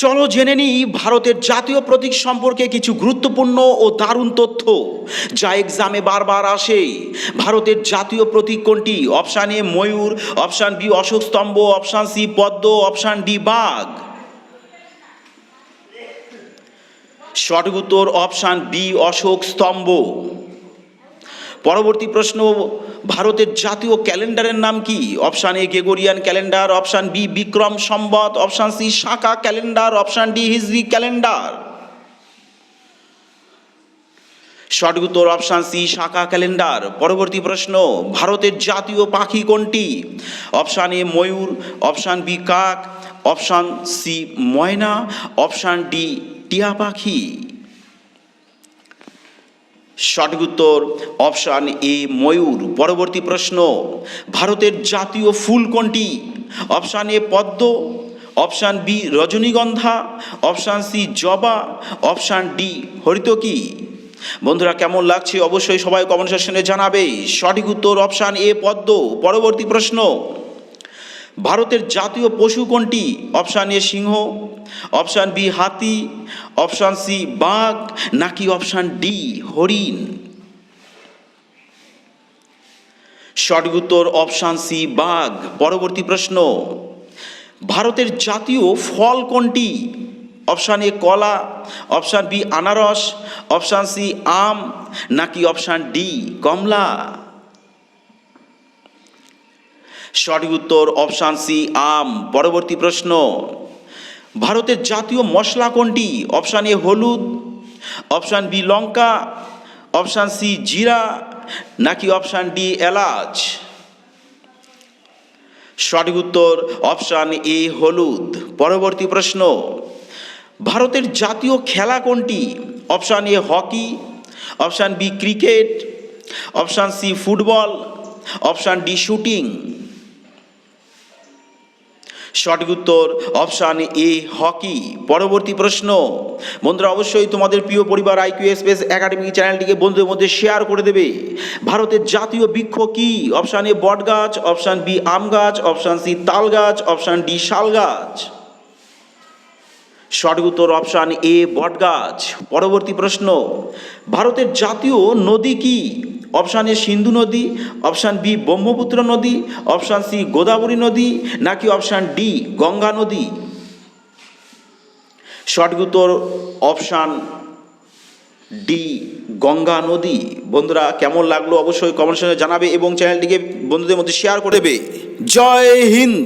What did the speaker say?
চলো জেনে নিই ভারতের জাতীয় প্রতীক সম্পর্কে কিছু গুরুত্বপূর্ণ ও দারুণ তথ্য যা এক্সামে বারবার আসে। ভারতের জাতীয় প্রতীক কোনটি? অপশান এ ময়ূর, অপশান বি অশোক স্তম্ভ, অপশান সি পদ্ম, অপশান ডি বাঘ। সঠিক উত্তর অপশান বি অশোক স্তম্ভ। পরবর্তী প্রশ্ন, ভারতের জাতীয় ক্যালেন্ডারের নাম কি? Option A Gregorian calendar, option B Vikram Samvat, option C Shaka calendar, option D হিজরি ক্যালেন্ডার। সঠিক উত্তর অপশান সি শাকা ক্যালেন্ডার। পরবর্তী প্রশ্ন, ভারতের জাতীয় পাখি কোনটি? অপশান এ ময়ূর, অপশান বি কাক, অপশান সি ময়না, অপশান ডি টিয়া পাখি। সঠিক উত্তর অপশান এ ময়ূর। পরবর্তী প্রশ্ন, ভারতের জাতীয় ফুল কোনটি? অপশান এ পদ্ম, অপশান বি রজনীগন্ধা, অপশান সি জবা, অপশান ডি হরিতকি। বন্ধুরা কেমন লাগছে অবশ্যই সবাই কমেন্ট সেকশনে জানাবে। সঠিক উত্তর অপশান এ পদ্ম। পরবর্তী প্রশ্ন, ভারতের জাতীয় পশু কোনটি? অপশান এ সিংহ, অপশান বি হাতি, অপশান সি বাঘ, নাকি অপশান ডি হরিণ। সঠিক উত্তর অপশান সি বাঘ। পরবর্তী প্রশ্ন, ভারতের জাতীয় ফল কোনটি? অপশান এ কলা, অপশান বি আনারস, অপশান সি আম, নাকি অপশান ডি কমলা। সঠিক উত্তর অপশান সি আম। পরবর্তী প্রশ্ন, ভারতের জাতীয় মশলা কোনটি? অপশান এ হলুদ, অপশান বি লঙ্কা, অপশান সি জিরা, নাকি অপশান ডি এলাচ। সঠিক উত্তর অপশান এ হলুদ। পরবর্তী প্রশ্ন, ভারতের জাতীয় খেলা কোনটি? Option A hockey, option B cricket, option C football, option D shooting. সঠিক উত্তর অপশান এ হকি। পরবর্তী প্রশ্ন, বন্ধুরা অবশ্যই তোমাদের প্রিয় পরিবার আইকিউ এক্সপ্রেস একাডেমি চ্যানেলটিকে বন্ধুদের মধ্যে শেয়ার করে দেবে। ভারতের জাতীয় বৃক্ষ কি? অপশান এ বট গাছ, অপশান বি আম গাছ, অপশান সি তাল গাছ, অপশান ডি শাল গাছ। সঠিক উত্তর অপশান এ বট গাছ। পরবর্তী প্রশ্ন, ভারতের জাতীয় নদী কি? অপশান এ সিন্ধু নদী, অপশান বি ব্রহ্মপুত্র নদী, অপশান সি গোদাবরী নদী, নাকি অপশান ডি গঙ্গা নদী। সঠিক উত্তর অপশান ডি গঙ্গা নদী। বন্ধুরা কেমন লাগলো অবশ্যই কমেন্ট সেকশনে জানাবে এবং চ্যানেলটিকে বন্ধুদের মধ্যে শেয়ার করে দেবে। জয় হিন্দ।